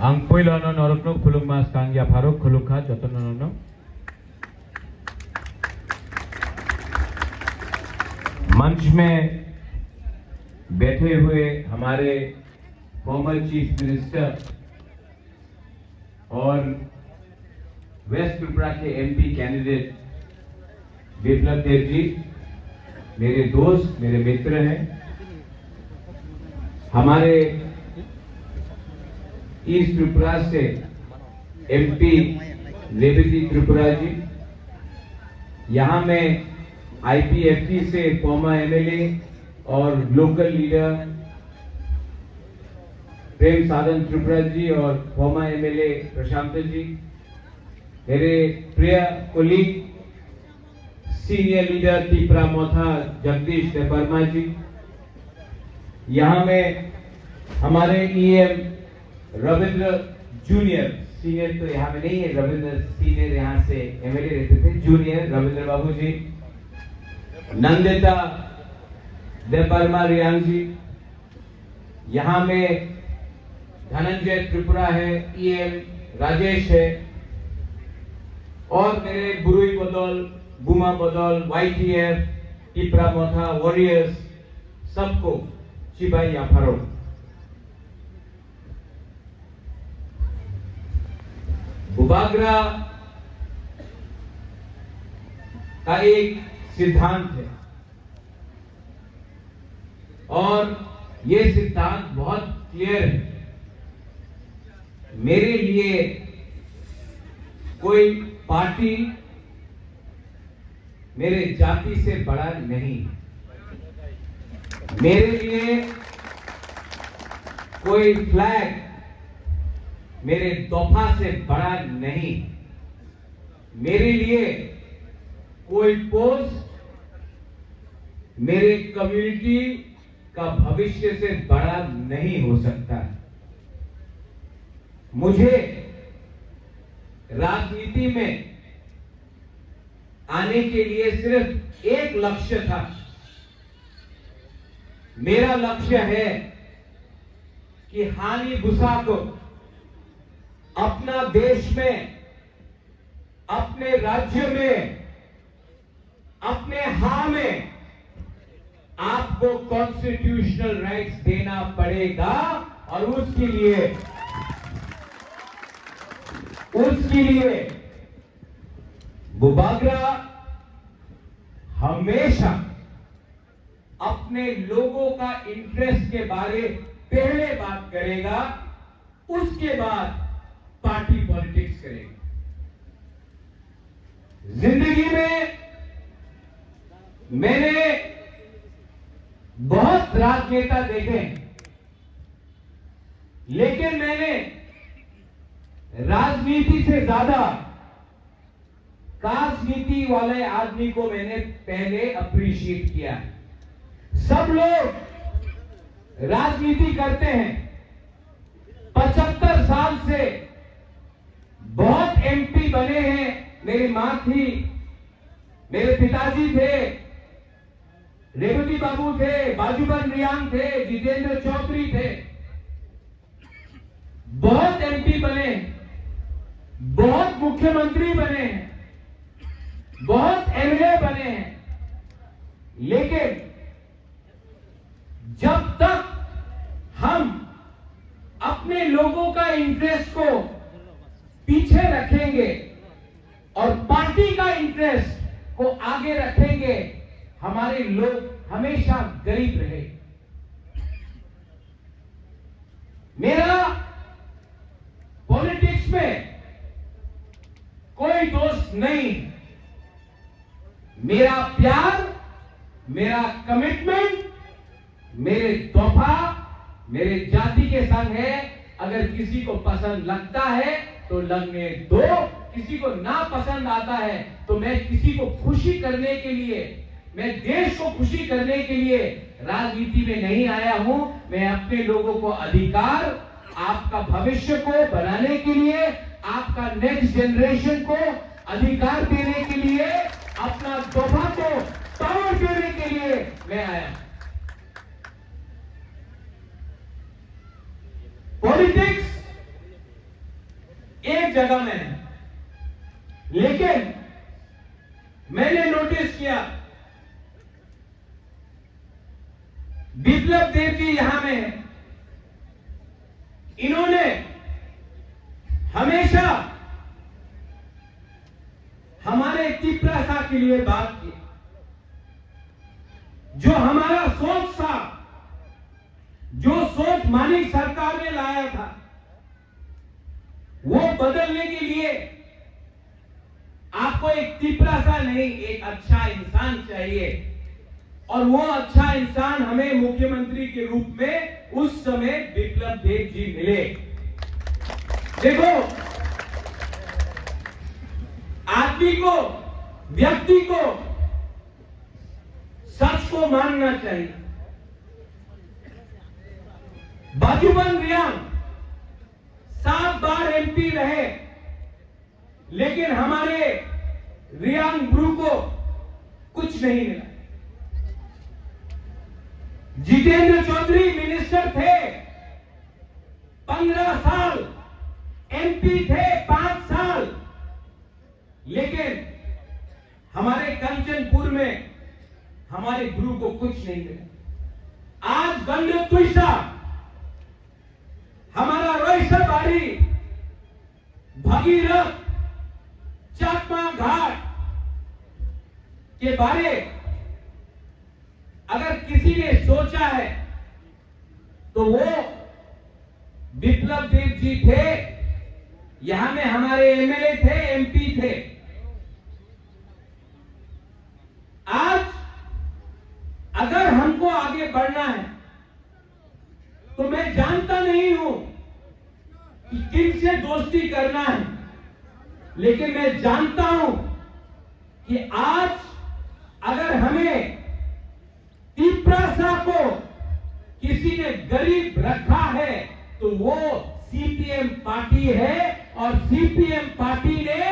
Ang Puilono Norokno Kulungmas Kangya Farok Kulukha Jotonono मंच में बैठे हुए हमारे फॉर्मर चीफ मिनिस्टर और वेस्ट त्रिपुरा के एमपी कैंडिडेट बिप्लब देव जी मेरे दोस्त, मेरे मित्र हैं। हमारे ईस्ट त्रिपुरा से एमपी रेवती त्रिपुरा जी, यहां में आईपीएफटी से फॉर्मर एमएलए और लोकल लीडर प्रेम साधन त्रिपुरा जी और फॉर्मर एमएलए प्रशांत जी, मेरे प्रिय कोलीग सीनियर लीडर तिपरा मोथा जगदीश देवर्मा जी, यहाँ में हमारे ईएम रविंद्र जूनियर, सीनियर तो यहाँ में नहीं है, रविंद्र सीनियर यहाँ से एमएलए रहते थे, जूनियर रविंद्र बाबू जी, नंदिता देवर्मा रियांग जी, यहाँ में धनंजय त्रिपुरा है, ईएम राजेश है, और मेरे बुरुई बदौल, बुमा बदौल, वाईटीएफ, टिपरा मोथा वॉरियर्स, सबको चिबाई याफारो। बुबागरा का एक सिद्धांत है और ये सिद्धांत बहुत क्लियर है। मेरे लिए कोई पार्टी मेरे जाति से बड़ा नहीं, मेरे लिए कोई फ्लैग मेरे तोहफा से बड़ा नहीं, मेरे लिए कोई पोस्ट मेरे कम्युनिटी का भविष्य से बड़ा नहीं हो सकता। मुझे राजनीति में आने के लिए सिर्फ एक लक्ष्य था। मेरा लक्ष्य है कि हानि भूसा को अपना देश में, अपने राज्य में, अपने हां में आपको कॉन्स्टिट्यूशनल राइट्स देना पड़ेगा और उसके लिए बुबागरा हमेशा अपने लोगों का इंटरेस्ट के बारे पहले बात करेगा, उसके बाद पार्टी पॉलिटिक्स करेगा। जिंदगी में मैंने बहुत राजनेता देखे हैं, लेकिन मैंने राजनीति से ज्यादा राजनीति वाले आदमी को मैंने पहले अप्रिशिएट किया। सब लोग राजनीति करते हैं, 75 साल से बहुत एमपी बने हैं। मेरी मां थी, मेरे पिताजी थे, रेवती बाबू थे, बाजूबन रियांग थे, जितेंद्र चौधरी थे, बहुत एमपी बने, बहुत मुख्यमंत्री बने हैं, बहुत एमएलए बने हैं, लेकिन जब तक हम अपने लोगों का इंटरेस्ट को पीछे रखेंगे और पार्टी का इंटरेस्ट को आगे रखेंगे, हमारे लोग हमेशा गरीब रहे। मेरा पॉलिटिक्स में कोई दोस्त नहीं, मेरा प्यार, मेरा कमिटमेंट मेरे तोहफा, मेरे जाति के संग है। अगर किसी को पसंद लगता है तो लगने दो, किसी को ना पसंद आता है तो मैं किसी को खुशी करने के लिए, मैं देश को खुशी करने के लिए राजनीति में नहीं आया हूं। मैं अपने लोगों को अधिकार, आपका भविष्य को बनाने के लिए, आपका नेक्स्ट जनरेशन को अधिकार देने के लिए, अपना तोहफा को पावर देने के लिए मैं आया। पॉलिटिक्स एक जगह में है, लेकिन मैंने नोटिस किया बिप्लब देव जी यहां में है। इन्होंने हमेशा हमारे तिपरासा के लिए बात की। जो हमारा सोच था, जो सोच मानिक सरकार ने लाया था, वो बदलने के लिए आपको एक तिपरासा नहीं, एक अच्छा इंसान चाहिए। और वो अच्छा इंसान हमें मुख्यमंत्री के रूप में उस समय बिप्लब देव जी मिले। देखो, आदमी को, व्यक्ति को सच को मानना चाहिए। बाजूबन रियांग 7 बार एमपी रहे, लेकिन हमारे रियांग ब्रू को कुछ नहीं मिला। जितेंद्र चौधरी मिनिस्टर थे 15 साल, एमपी थे 5 साल, लेकिन हमारे कंचनपुर में हमारे गुरु को कुछ नहीं मिला। आज गंड तुइसा, हमारा रोइसा बाड़ी, भगीरथ, चाकमा घाट के बारे अगर किसी ने सोचा है तो वो बिप्लब देव जी थे। यहां में हमारे एमएलए थे, एमपी थे। आज अगर हमको आगे बढ़ना है तो मैं जानता नहीं हूं कि किन से दोस्ती करना है, लेकिन मैं जानता हूं कि आज अगर हमें तिपरासा को किसी ने गरीब रखा है तो वो सीपीएम पार्टी है, और सीपीएम पार्टी ने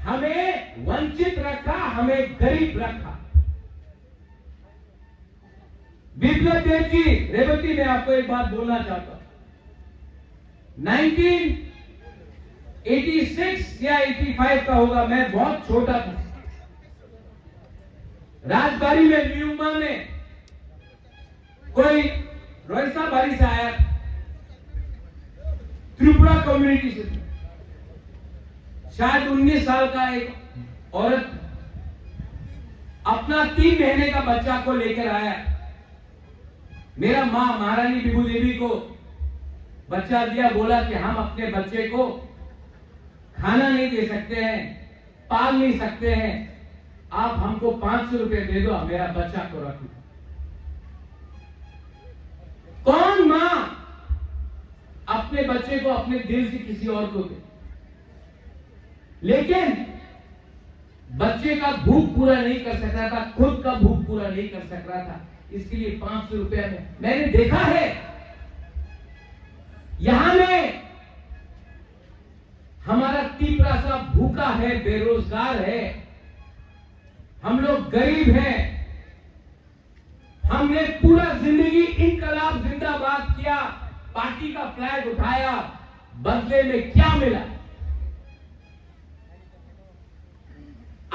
हमें वंचित रखा, हमें गरीब रखा। बिप्लब देव जी, रेवती, मैं आपको एक बात बोलना चाहता हूं। 1986 या 85 का होगा, मैं बहुत छोटा था। राजबाड़ी में न्यूमा में कोई रोइसा बाड़ी से आया, त्रिपुरा कम्युनिटी से, शायद 19 साल का एक औरत अपना 3 महीने का बच्चा को लेकर आया। मेरा मां महारानी विभू देवी को बच्चा दिया, बोला कि हम अपने बच्चे को खाना नहीं दे सकते हैं, पाल नहीं सकते हैं, आप हमको 500 रुपए दे दो, मेरा बच्चा को रख लो। कौन मां अपने बच्चे को अपने दिल से किसी और को दे? लेकिन बच्चे का भूख पूरा नहीं कर सक रहा था, खुद का भूख पूरा नहीं कर सक रहा था, इसके लिए 500 रुपया में मैंने देखा है। यहां में हमारा तिपरासा भूखा है, बेरोजगार है, हम लोग गरीब हैं। हमने पूरा जिंदगी इनकलाब जिंदाबाद किया, पार्टी का फ्लैग उठाया, बदले में क्या मिला?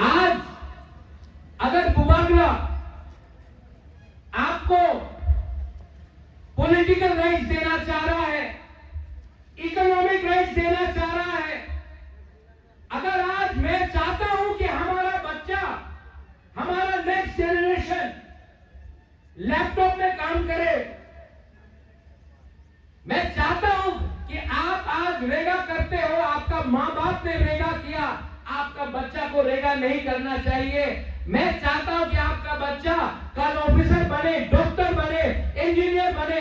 आज अगर बुबागला आपको पॉलिटिकल राइट्स देना चाह रहा है, इकोनॉमिक राइट्स देना चाह रहा है, अगर आज मैं चाहता हूं कि हमारा बच्चा, हमारा नेक्स्ट जनरेशन लैपटॉप में काम करे, मैं चाहता हूं कि आप आज रेगा करते हो, आपका मां बाप ने रेगा किया, आपका बच्चा को रेगा नहीं करना चाहिए। मैं चाहता हूं कि आपका बच्चा कल ऑफिसर बने, डॉक्टर बने, इंजीनियर बने।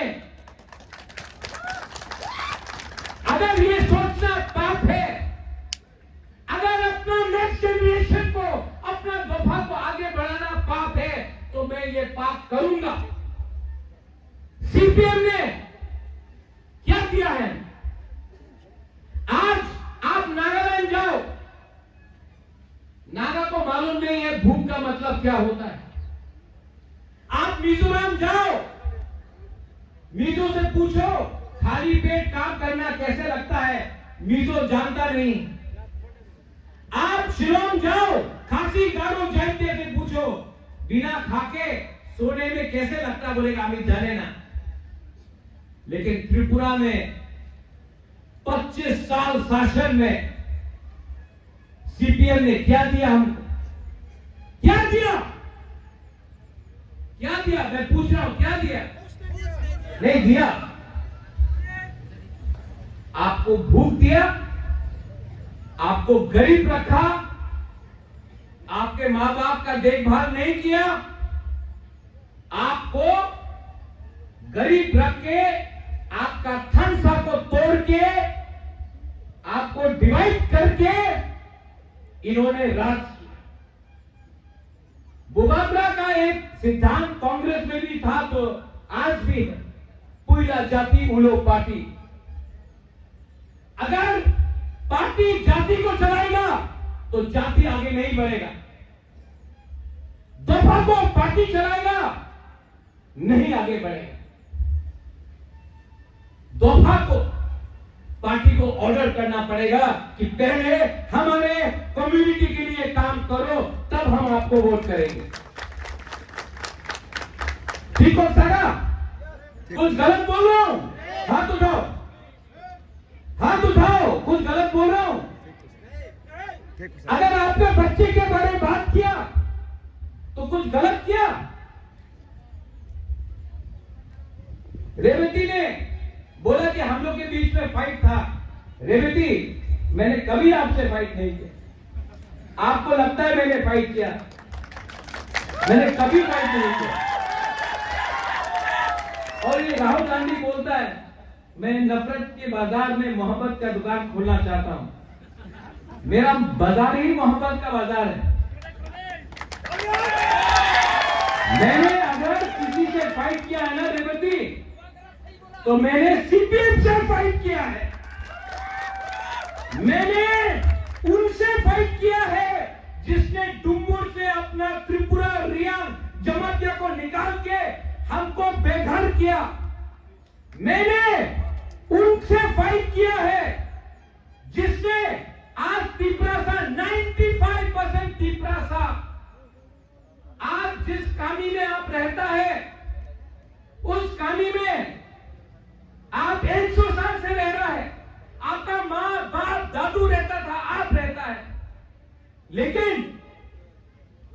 अगर ये सोचना पाप है, अगर अपना नेक्स्ट जनरेशन को, अपना दफा को आगे बढ़ाना पाप है, तो मैं ये पाप करूंगा। सीपीएम ने क्या किया है? आज आप नागालैंड जाओ, नागा को मालूम नहीं है भूख का मतलब क्या होता है। आप मिजोरम जाओ, मिजो से पूछो खाली पेट काम करना कैसे लगता है, मिजो जानता नहीं। शिलोंग जाओ, खासी गारो जयंती से पूछो, बिना खाके सोने में कैसे लगता, बोलेगा अमित जाने ना। लेकिन त्रिपुरा में 25 साल शासन में सीपीएम ने क्या दिया हमको? क्या दिया? क्या दिया? मैं पूछ रहा हूं, क्या दिया? नहीं दिया। आपको भूख दिया, आपको गरीब रखा, आपके मां बाप का देखभाल नहीं किया, आपको गरीब रख के, आपका थनसा को तोड़ के, आपको डिवाइड करके इन्होंने राज किया। बुबाद्रा का एक सिद्धांत कांग्रेस में भी था, तो आज भी है, पुइला जाति उलो पार्टी। अगर पार्टी जाति को चलाएगा तो जाति आगे नहीं बढ़ेगा। दफा को पार्टी चलाएगा, नहीं आगे बढ़ेगा। दफा को पार्टी को ऑर्डर करना पड़ेगा कि पहले हमारे कम्युनिटी के लिए काम करो, तब हम आपको वोट करेंगे। ठीक हो सारा? कुछ गलत बोल रहा हूं? हाथ उठाओ, हाथ उठाओ। कुछ गलत बोल रहा हूं? अगर आपने बच्चे के बारे में बात किया तो कुछ गलत किया? रेवती ने बोला कि हम लोग के बीच में फाइट था। रेवती, मैंने कभी आपसे फाइट नहीं किया। आपको लगता है मैंने फाइट किया? मैंने कभी फाइट नहीं किया। और ये राहुल गांधी बोलता है मैं नफरत के बाजार में मोहब्बत का दुकान खोलना चाहता हूं। मेरा बाजार ही मोहब्बत का बाजार है। मैंने अगर किसी से फाइट किया है ना रेवती, तो मैंने सीपीएम से फाइट किया है। मैंने उनसे फाइट किया है जिसने डुम्बुर से अपना त्रिपुरा रियांग जमातिया को निकाल के हमको बेघर किया। मैंने उनसे फाइट किया है जिसने आज तिपरासा 95% तिपरासा आज जिस कामी में आप रहता है, उस कामी में आप 100 साल से रह रहा है। आपका मां बाप दादू रहता था, आप रहता है, लेकिन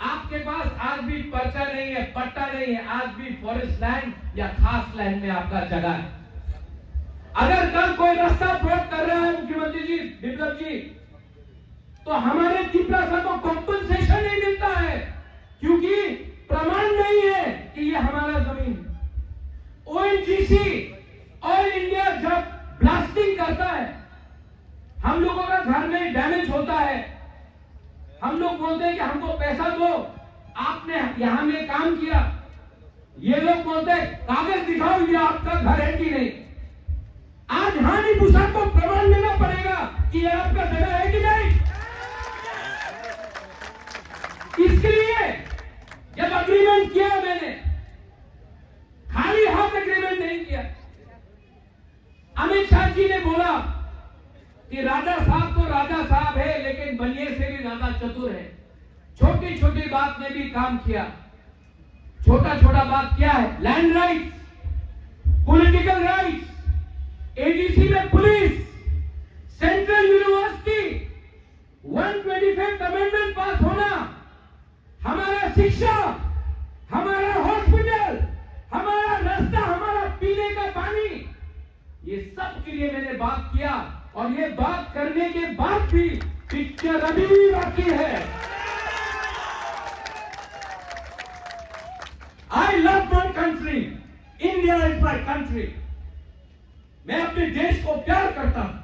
आपके पास आज भी पर्चा नहीं है, पट्टा नहीं है। आज भी फॉरेस्ट लैंड या खास लैंड में आपका जगह है। अगर कल कोई रास्ता ब्लॉक कर रहा है मुख्यमंत्री जी, बिप्लब जी, तो हमारे तिपरासा को कॉम्पनसेशन नहीं मिलता है, क्योंकि प्रमाण नहीं है कि ये हमारा जमीन है। ओएनजीसी ऑयल इंडिया जब ब्लास्टिंग करता है, हम लोगों का घर में डैमेज होता है, हम लोग बोलते हैं कि हमको पैसा दो, आपने यहां में काम किया। ये लोग बोलते हैं कागज दिखाओ, ये आपका घर है कि नहीं। आज हानि भूषण को प्रमाण देना पड़ेगा कि ये आपका जगह है कि नहीं। इसके लिए जब अग्रीमेंट किया, मैंने खाली हाथ अग्रीमेंट नहीं किया। अमित शाह जी ने बोला कि राजा साहब तो राजा साहब है, लेकिन बनिए से भी ज्यादा चतुर है। छोटी छोटी बात में भी काम किया। छोटा छोटा बात क्या है? Land rights, political rights, ADC में police, central university, 125th amendment pass होना, हमारा शिक्षा, हमारा हॉस्पिटल, हमारा रास्ता, हमारा पीने का पानी, ये सब के लिए मैंने बात किया। और ये बात करने के बाद भी पिक्चर अभी भी बाकी है। I love my country, India is my country. मैं अपने देश को प्यार करता हूं,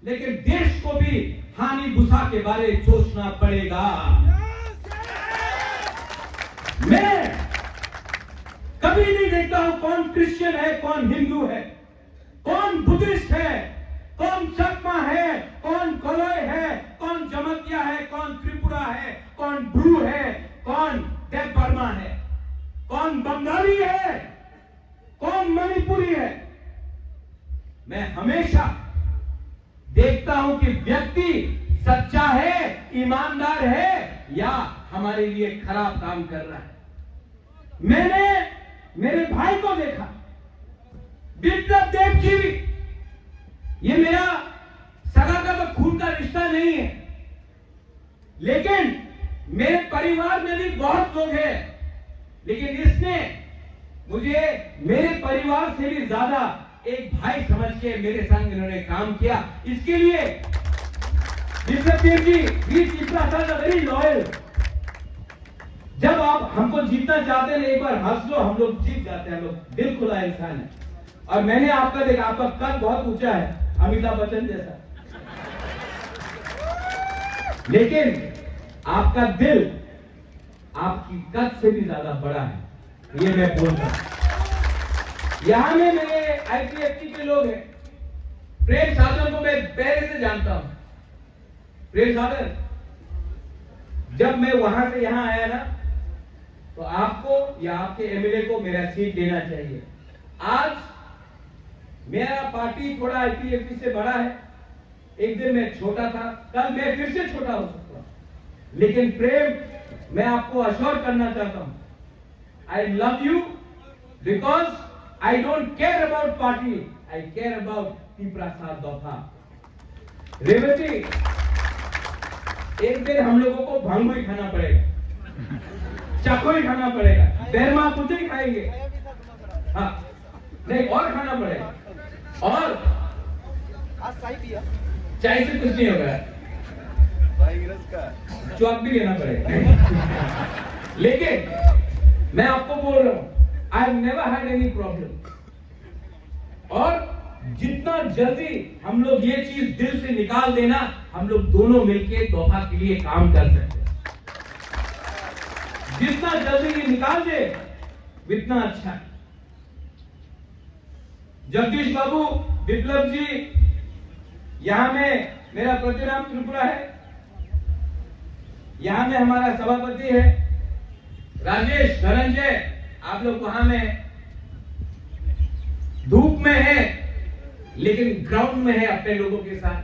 लेकिन देश को भी हानि भूसा के बारे में सोचना पड़ेगा। मैं कभी नहीं देखता हूं कौन क्रिश्चियन है, कौन हिंदू है, कौन बुद्धिस्ट है, कौन चकमा है, कौन कोलोय है, कौन जमतिया है, कौन त्रिपुरा है, कौन ब्रू है, कौन देव बर्मा है, कौन बंगाली है, कौन मणिपुरी है। मैं हमेशा देखता हूं कि व्यक्ति सच्चा है, ईमानदार है या हमारे लिए खराब काम कर रहा है। मैंने मेरे भाई को देखा, विप्लव देव जी, ये मेरा सगा का तो खून का रिश्ता नहीं है, लेकिन मेरे परिवार में भी बहुत लोग हैं, लेकिन इसने मुझे मेरे परिवार से भी ज्यादा एक भाई समझ के मेरे संग इन्होंने काम किया। इसके लिए Biplab Deb ji, we people are very loyal. जब आप हमको जीतना चाहते हैं, एक बार हंस लो, हम लोग जीत जाते हैं। हम लोग दिल खुला इंसान है। और मैंने आपका देखा, आपका कद बहुत ऊंचा है, अमिताभ बच्चन जैसा, लेकिन आपका दिल आपकी कद से भी ज्यादा बड़ा है, ये मैं बोलता हूं। यहां में मेरे आईपीएफटी के लोग हैं। प्रेम साधन को मैं पहले से जानता हूं। प्रेम साधन, जब मैं वहां से यहां आया ना, तो आपको या आपके एमएलए को मेरा सीट देना चाहिए। आज मेरा पार्टी थोड़ा आईपीएफटी से बड़ा है। एक दिन मैं छोटा था, कल मैं फिर से छोटा हो सकता हूं, लेकिन प्रेम, मैं आपको अश्योर करना चाहता हूं, I love you because I don't care about party, I care about पीपरासाद दोफा। रेवती, एक दिन हम लोगों को भांगो ही खाना पड़ेगा, चाको ही खाना पड़ेगा, बैरमा कुछ ही खाएंगे, हाँ नहीं और खाना पड़ेगा, और चाय से कुछ नहीं होगा, चौक भी लेना पड़ेगा। लेकिन मैं आपको बोल रहा हूं, I have never had any problem. और जितना जल्दी हम लोग ये चीज दिल से निकाल देना, हम लोग दोनों मिलकर दोफा के लिए काम कर सकते हैं। जितना जल्दी ये निकाल दे उतना अच्छा है। जगदीश बाबू, विप्लव जी, यहां में मेरा प्रतिराम त्रिपुरा है, यहां में हमारा सभापति है राजेश धनंजय। आप लोग वहां में धूप में है, लेकिन ग्राउंड में है अपने लोगों के साथ।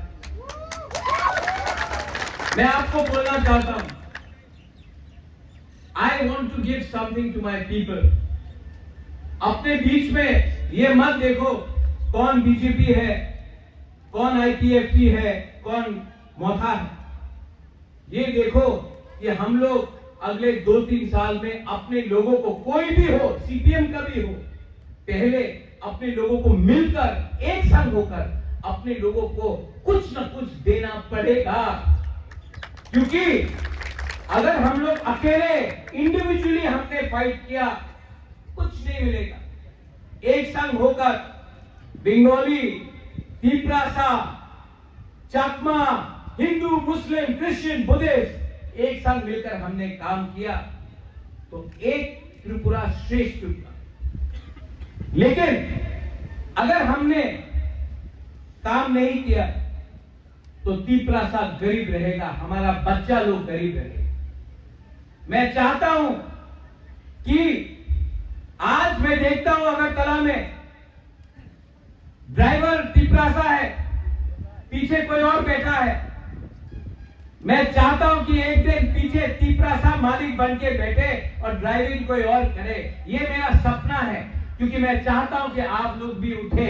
मैं आपको बोलना चाहता हूं, I want to give something to my people. अपने बीच में ये मत देखो कौन बीजेपी है, कौन आईपीएफटी है, कौन मोथा है। ये देखो कि हम लोग अगले 2-3 साल में अपने लोगों को, कोई भी हो, सीपीएम का भी हो, पहले अपने लोगों को मिलकर एक संग होकर अपने लोगों को कुछ न कुछ देना पड़ेगा। क्योंकि अगर हम लोग अकेले इंडिविजुअली हमने फाइट किया, कुछ नहीं मिलेगा। एक संग होकर बंगाली, तिपरासा, चाकमा, हिंदू, मुस्लिम, क्रिश्चियन, बुद्धिस्ट, एक संग मिलकर हमने काम किया तो एक त्रिपुरा श्रेष्ठ त्रिपुरा। लेकिन अगर हमने काम नहीं किया तो तिपरासा गरीब रहेगा, हमारा बच्चा लोग गरीब रहेगा। मैं चाहता हूं कि आज मैं देखता हूं अगरतला में ड्राइवर तिपरासा है, पीछे कोई और बैठा है। मैं चाहता हूं कि एक दिन पीछे तिपरासा मालिक बन के बैठे और ड्राइविंग कोई और करे। ये मेरा सपना है, क्योंकि मैं चाहता हूं कि आप लोग भी उठे।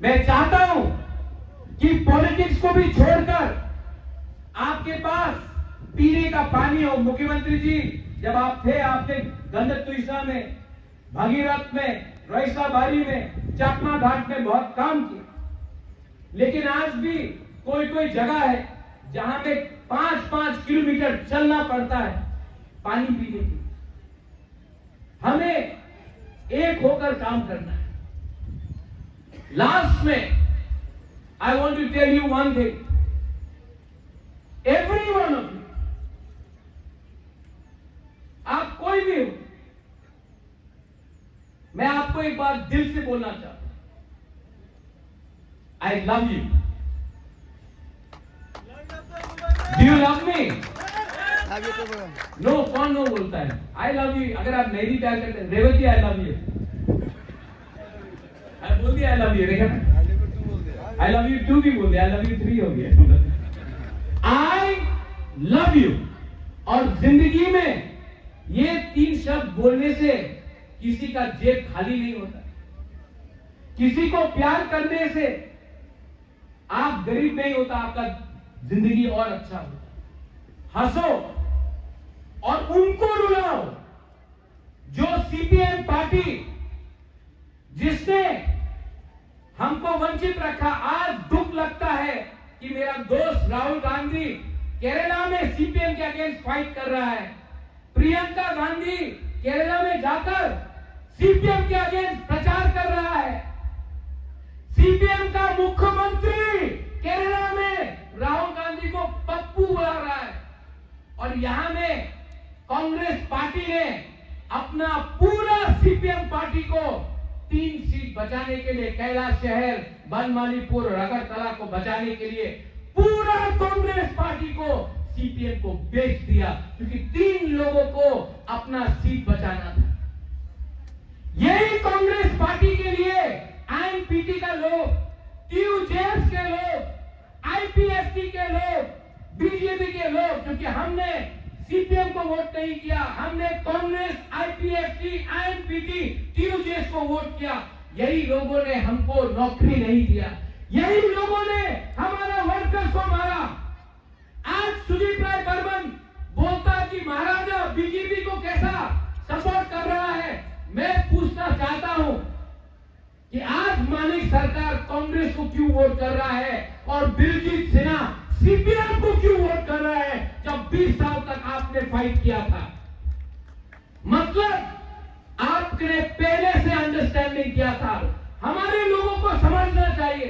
मैं चाहता हूं कि पॉलिटिक्स को भी छोड़कर आपके पास पीने का पानी हो। मुख्यमंत्री जी जब आप थे, आपने गंधतुईसा में, भगीरथ में, रईसा बारी में, चाकमा घाट में बहुत काम किया। लेकिन आज भी कोई कोई जगह है जहां पे 5-5 किलोमीटर चलना पड़ता है पानी पीने के लिए। हमें एक होकर काम करना है। लास्ट में I want to tell you one thing, every one of you, आप कोई भी हो, मैं आपको एक बात दिल से बोलना चाहता हूं, I love you. Do you love me? No, कौन नो बोलता है? I love you. अगर आप नहीं भी प्यार करते, रेवती आई लव यू, बोल दिया आई लव यू, देखा ना? आई लव यू 2 भी बोल दिया, आई लव यू 3 हो गया। आई लव यू। और जिंदगी में ये 3 शब्द बोलने से किसी का जेब खाली नहीं होता। किसी को प्यार करने से आप गरीब नहीं होता, आपका जिंदगी और अच्छा होता। हंसो और उनको रुलाओ जो सीपीएम पार्टी जिसने हमको वंचित रखा। आज दुख लगता है कि मेरा दोस्त राहुल गांधी केरला में सीपीएम के अगेंस्ट फाइट कर रहा है। प्रियंका गांधी केरला में जाकर सीपीएम के अगेंस्ट प्रचार कर रहा है। सीपीएम का मुख्यमंत्री केरला में राहुल गांधी को पप्पू बुला रहा है। और यहां में कांग्रेस पार्टी ने अपना पूरा सीपीएम पार्टी को 3 सीट बचाने के लिए, कैलाश शहर, बनमालीपुर, अगरतला को बचाने के लिए पूरा कांग्रेस पार्टी को सीपीएम को बेच दिया, क्योंकि 3 लोगों को अपना सीट बचाना था। यही कांग्रेस पार्टी के लिए आईएनपीटी का लोग, टीयूजेएस के लोग, आईपीएफटी के लोग, बीजेपी के लोग, क्योंकि हमने सीपीएम को वोट नहीं किया, हमने कांग्रेस, आईपीएफटी, आईएनपीटी, टीयूजेएस को वोट किया। यही लोगों ने हमको नौकरी नहीं दिया, यही लोगों ने हमारा वर्कर्स को मारा। आज सुदीप राय बर्मन बोलता कि महाराजा बीजेपी को कैसा सपोर्ट कर रहा है। मैं पूछना चाहता हूं कि आज मानिक सरकार कांग्रेस को क्यों वोट कर रहा है और दिलजीत सिन्हा सीपीएम को क्यों वोट कर रहा है, जब 20 साल तक आपने फाइट किया था। मतलब आपने पहले से अंडरस्टैंडिंग किया था। हमारे लोगों को समझना चाहिए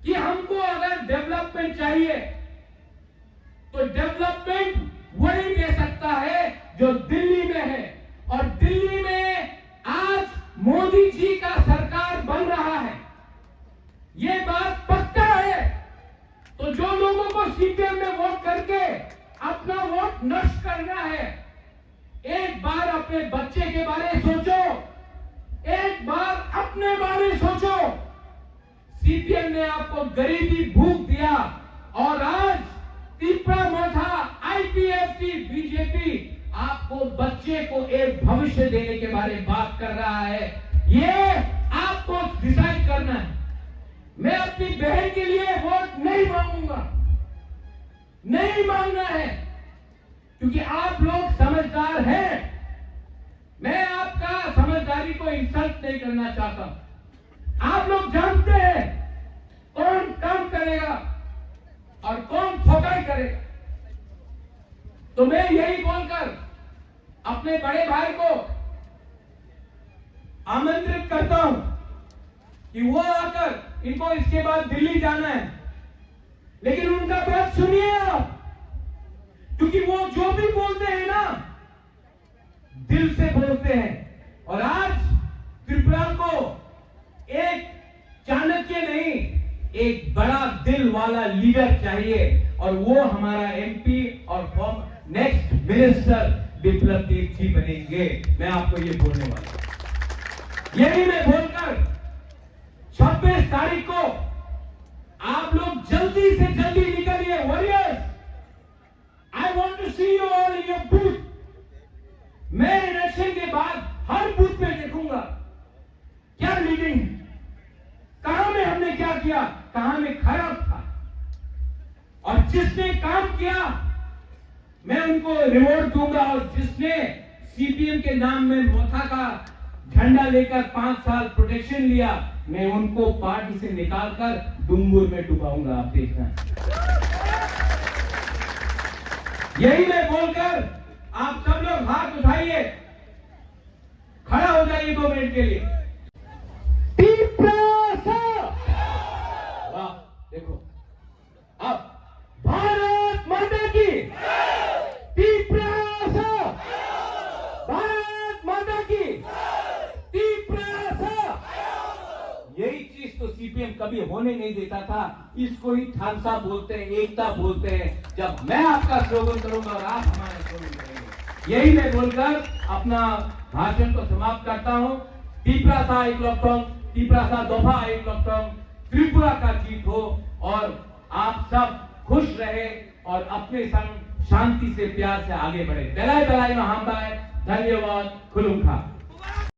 कि हमको अगर डेवलपमेंट चाहिए तो डेवलपमेंट वही दे सकता है जो दिल्ली में है। और दिल्ली में आज मोदी जी का सरकार बन रहा है, ये बात पक्का है। तो जो लोगों को सीपीएम में वोट करके अपना वोट नष्ट करना है, एक बार अपने बच्चे के बारे सोचो, एक बार अपने बारे सोचो। सीपीएम ने आपको गरीबी भूख दिया और आज तिपरा मोथा, आईपीएफटी, बीजेपी आपको बच्चे को एक भविष्य देने के बारे में बात कर रहा है। ये आपको डिसाइड करना है। मैं अपनी बहन के लिए वोट नहीं मांगूंगा, नहीं मांगना है, क्योंकि आप लोग समझदार हैं। मैं आपका समझदारी को इंसल्ट नहीं करना चाहता। आप लोग जानते हैं कौन काम करेगा और कौन ठोकर करेगा। तो मैं यही बोलकर अपने बड़े भाई को आमंत्रित करता हूं कि वो आकर, इनको इसके बाद दिल्ली जाना है, लेकिन उनका बात सुनिए आप, क्योंकि वो जो भी बोलते हैं ना दिल से बोलते हैं। और आज त्रिपुरा को एक चाणक्य नहीं, एक बड़ा दिल वाला लीडर चाहिए, और वो हमारा एमपी और नेक्स्ट मिनिस्टर बिप्लब देव जी बनेंगे। मैं आपको ये बोलने वाला हूं। यही मैं बोलकर 26 तारीख को आप लोग जल्दी से जल्दी निकलिए। Warriors, I want to see you all in your booth. मैं इलेक्शन के बाद हर बूथ में देखूंगा क्या लीडिंग है, कहां में हमने क्या किया, कहां में खराब था। और जिसने काम किया मैं उनको रिवॉर्ड दूंगा, और जिसने सीपीएम के नाम में मोथा का झंडा लेकर 5 साल प्रोटेक्शन लिया, मैं उनको पार्टी से निकालकर डूंगुर में डुबाऊंगा। आप देखना। यही मैं बोलकर आप सब लोग हाथ उठाइए, खड़ा हो जाइए 2 मिनट के लिए। वाह, देखो अब भारत माता की, भारत माता की, यही चीज तो सीपीएम कभी होने नहीं देता था। इसको ही थानसा बोलते हैं, एकता बोलते हैं। जब मैं आपका स्लोगन करूंगा और आप हमारा स्लोगन करेंगे। यही मैं बोलकर अपना भाषण को समाप्त करता हूं। टीपरा सा एक लॉकडाउन, टीपरा सा दोफा एक लॉकडाउन, त्रिपुरा का जीत हो और आप सब खुश रहे और अपने संग शांति से प्यार से आगे बढ़े। दलाई दलाई महाबाय, धन्यवाद, खुलुमखा।